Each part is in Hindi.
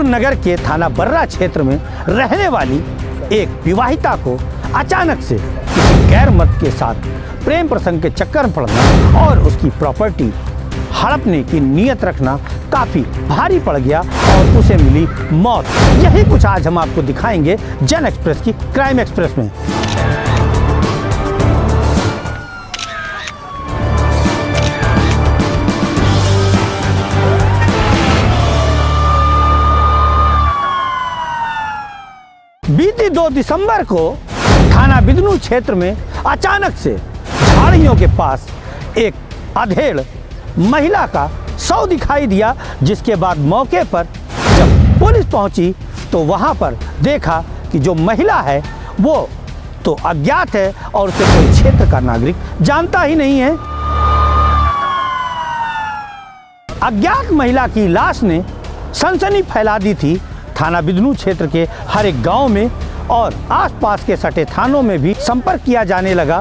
कानपुर नगर के थाना बर्रा क्षेत्र में रहने वाली एक विवाहिता को अचानक से किसी गैर मर्द के साथ प्रेम प्रसंग के चक्कर में पड़ना और उसकी प्रॉपर्टी हड़पने की नीयत रखना काफी भारी पड़ गया और उसे मिली मौत। यही कुछ आज हम आपको दिखाएंगे जन एक्सप्रेस की क्राइम एक्सप्रेस में। बीती 2 दिसंबर को थाना बिदनू क्षेत्र में अचानक से झाड़ियों के पास एक अधेड़ महिला का शव दिखाई दिया, जिसके बाद मौके पर जब पुलिस पहुंची तो वहां पर देखा कि जो महिला है वो तो अज्ञात है और उसे कोई क्षेत्र का नागरिक जानता ही नहीं है। अज्ञात महिला की लाश ने सनसनी फैला दी थी थाना बिदनू क्षेत्र के हर एक गांव में और आसपास के सटे थानों में भी संपर्क किया जाने लगा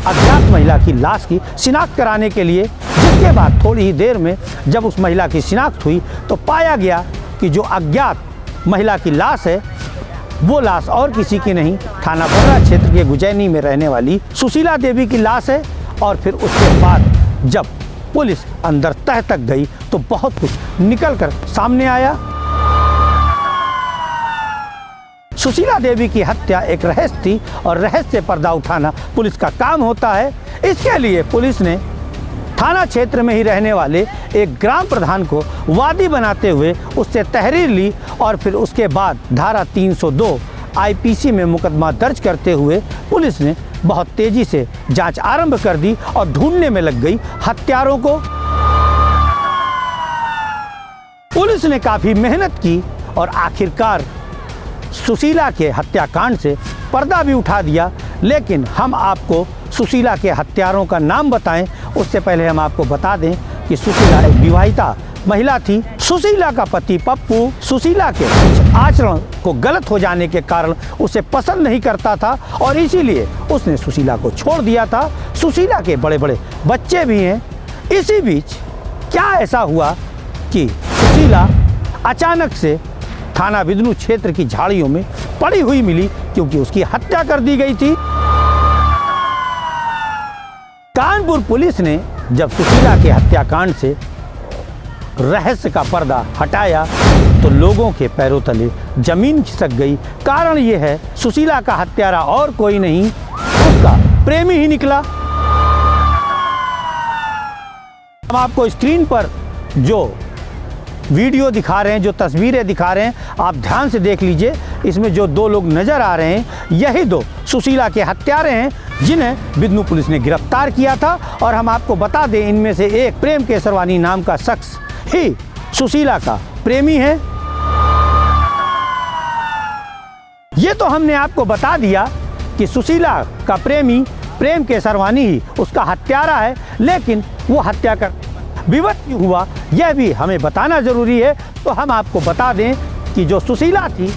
अज्ञात महिला की लाश की शिनाख्त कराने के लिए। जिसके बाद थोड़ी ही देर में जब उस महिला की शिनाख्त हुई तो पाया गया कि जो अज्ञात महिला की लाश है वो लाश और किसी की नहीं, थाना बर्रा क्षेत्र के गुजैनी में रहने वाली सुशीला देवी की लाश है। और फिर उसके बाद जब पुलिस अंदर तह तक गई तो बहुत कुछ निकल कर सामने आया। सुशीला देवी की हत्या एक रहस्य थी और रहस्य से पर्दा उठाना पुलिस का काम होता है। इसके लिए पुलिस ने थाना क्षेत्र में ही रहने वाले एक ग्राम प्रधान को वादी बनाते हुए उससे तहरीर ली और फिर उसके बाद धारा 302 आईपीसी में मुकदमा दर्ज करते हुए पुलिस ने बहुत तेजी से जांच आरंभ कर दी और ढूंढने में लग गई हत्यारों को। पुलिस ने काफी मेहनत की और आखिरकार सुशीला के हत्याकांड से पर्दा भी उठा दिया। लेकिन हम आपको सुशीला के हत्यारों का नाम बताएं उससे पहले हम आपको बता दें कि सुशीला एक विवाहिता महिला थी। सुशीला का पति पप्पू सुशीला के कुछ आचरण को गलत हो जाने के कारण उसे पसंद नहीं करता था और इसीलिए उसने सुशीला को छोड़ दिया था। सुशीला के बड़े बड़े बच्चे भी हैं। इसी बीच क्या ऐसा हुआ कि सुशीला अचानक से थाना बिदनू क्षेत्र की झाड़ियों में पड़ी हुई मिली क्योंकि उसकी हत्या कर दी गई थी। कानपुर पुलिस ने जब सुशीला के हत्याकांड से रहस्य का पर्दा हटाया तो लोगों के पैरों तले जमीन खिसक गई। कारण यह है सुशीला का हत्यारा और कोई नहीं, उसका प्रेमी ही निकला। हम आपको स्क्रीन पर जो वीडियो दिखा रहे हैं, जो तस्वीरें दिखा रहे हैं, आप ध्यान से देख लीजिए। इसमें जो 2 लोग नजर आ रहे हैं यही 2 सुशीला के हत्यारे हैं जिन्हें बिदनू पुलिस ने गिरफ्तार किया था। और हम आपको बता दें इनमें से एक प्रेम केसरवानी नाम का शख्स ही सुशीला का प्रेमी है। ये तो हमने आपको बता दिया कि सुशीला का प्रेमी प्रेम केसरवानी ही उसका हत्यारा है, लेकिन वो हत्या कर विवश क्यों हुआ यह भी हमें बताना जरूरी है। तो हम आपको बता दें कि जो सुशीला थी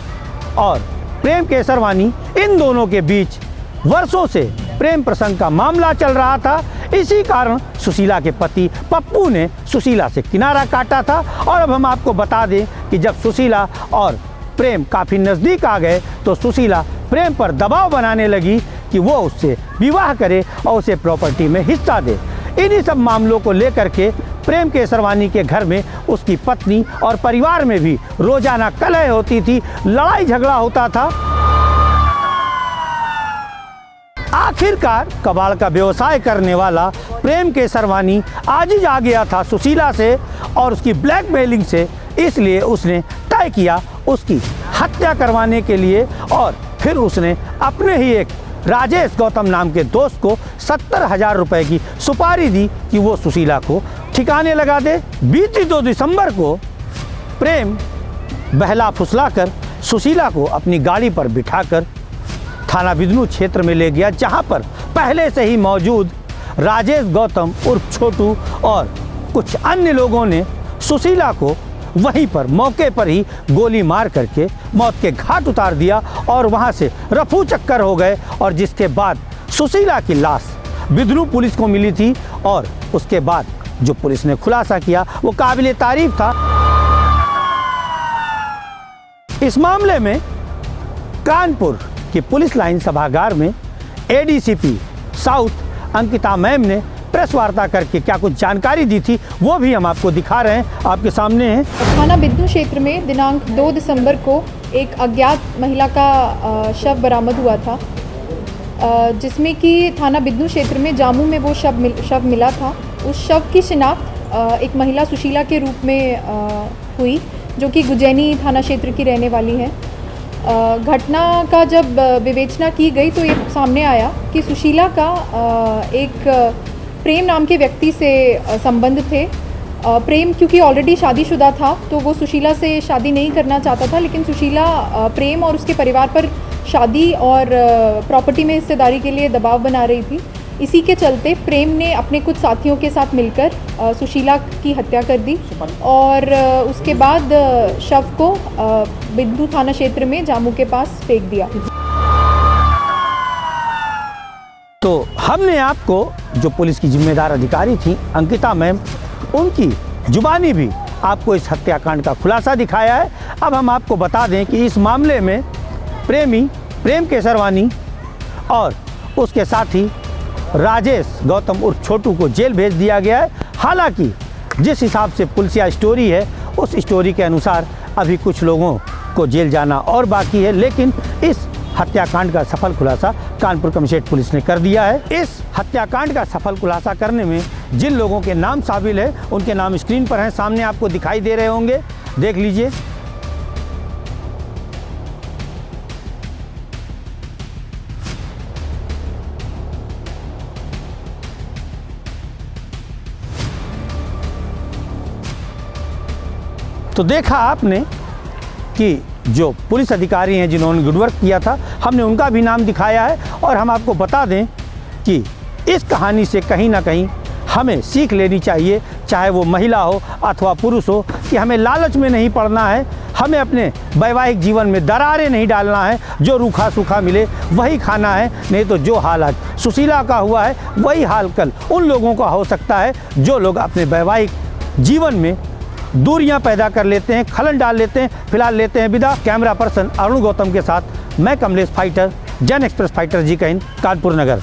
और प्रेम केसरवानी इन दोनों के बीच वर्षों से प्रेम प्रसंग का मामला चल रहा था। इसी कारण सुशीला के पति पप्पू ने सुशीला से किनारा काटा था। और अब हम आपको बता दें कि जब सुशीला और प्रेम काफ़ी नज़दीक आ गए तो सुशीला प्रेम पर दबाव बनाने लगी कि वो उससे विवाह करे और उसे प्रॉपर्टी में हिस्सा दे। इन्हीं सब मामलों को लेकर के प्रेम केसरवानी के घर में उसकी पत्नी और परिवार में भी रोजाना कलह होती थी, लड़ाई झगड़ा होता था। आखिरकार कबाड़ का व्यवसाय करने वाला प्रेम केसरवानी आजिज आ गया था सुशीला से और उसकी ब्लैकमेलिंग से। इसलिए उसने तय किया उसकी हत्या करवाने के लिए और फिर उसने अपने ही एक राजेश गौतम नाम के दोस्त को 70,000 रुपए की सुपारी दी कि वो सुशीला को ठिकाने लगा दे। बीती 2 दिसंबर को प्रेम बहला फुसलाकर सुशीला को अपनी गाड़ी पर बिठाकर थाना बिदनू क्षेत्र में ले गया, जहां पर पहले से ही मौजूद राजेश गौतम उर्फ छोटू और कुछ अन्य लोगों ने सुशीला को वहीं पर मौके पर ही गोली मार करके मौत के घाट उतार दिया और वहां से रफू चक्कर हो गए। और जिसके बाद सुशीला की लाश बिदनू पुलिस को मिली थी और उसके बाद जो पुलिस ने खुलासा किया वो काबिले तारीफ था। इस मामले में कानपुर की पुलिस लाइन सभागार में एडीसीपी साउथ अंकिता मैम ने प्रेस वार्ता करके क्या कुछ जानकारी दी थी, वो भी हम आपको दिखा रहे हैं, आपके सामने है। थाना बिद्नू क्षेत्र में दिनांक 2 दिसंबर को एक अज्ञात महिला का शव बरामद हुआ था, जिसमें कि थाना बिद्नू क्षेत्र में जामू में वो शव मिला था। उस शव की शिनाख्त एक महिला सुशीला के रूप में हुई, जो कि गुजैनी थाना क्षेत्र की रहने वाली है। घटना का जब विवेचना की गई तो ये सामने आया कि सुशीला का एक प्रेम नाम के व्यक्ति से संबंध थे। प्रेम क्योंकि ऑलरेडी शादीशुदा था तो वो सुशीला से शादी नहीं करना चाहता था, लेकिन सुशीला प्रेम और उसके परिवार पर शादी और प्रॉपर्टी में हिस्सेदारी के लिए दबाव बना रही थी। इसी के चलते प्रेम ने अपने कुछ साथियों के साथ मिलकर सुशीला की हत्या कर दी और उसके बाद शव को बिद्नू थाना क्षेत्र में जामू के पास फेंक दिया। तो हमने आपको जो पुलिस की जिम्मेदार अधिकारी थी अंकिता मैम, उनकी जुबानी भी आपको इस हत्याकांड का खुलासा दिखाया है। अब हम आपको बता दें कि इस मामले में प्रेम केसरवानी और उसके साथी राजेश गौतम उर्फ छोटू को जेल भेज दिया गया है। हालांकि जिस हिसाब से पुलिसिया स्टोरी है, उस स्टोरी के अनुसार अभी कुछ लोगों को जेल जाना और बाकी है, लेकिन इस हत्याकांड का सफल खुलासा कानपुर कमिश्नरेट पुलिस ने कर दिया है। इस हत्याकांड का सफल खुलासा करने में जिन लोगों के नाम शामिल है, उनके नाम स्क्रीन पर हैं, सामने आपको दिखाई दे रहे होंगे, देख लीजिए। तो देखा आपने कि जो पुलिस अधिकारी हैं जिन्होंने गुड वर्क किया था, हमने उनका भी नाम दिखाया है। और हम आपको बता दें कि इस कहानी से कहीं ना कहीं हमें सीख लेनी चाहिए, चाहे वो महिला हो अथवा पुरुष हो, कि हमें लालच में नहीं पड़ना है, हमें अपने वैवाहिक जीवन में दरारें नहीं डालना है। जो रूखा सूखा मिले वही खाना है, नहीं तो जो हाल आज सुशीला का हुआ है वही हाल कल उन लोगों का हो सकता है जो लोग अपने वैवाहिक जीवन में दूरियां पैदा कर लेते हैं, खलन डाल लेते हैं। फिलहाल लेते हैं विदा। कैमरा पर्सन अरुण गौतम के साथ मैं कमलेश फाइटर, जन एक्सप्रेस फाइटर जी का कानपुर नगर।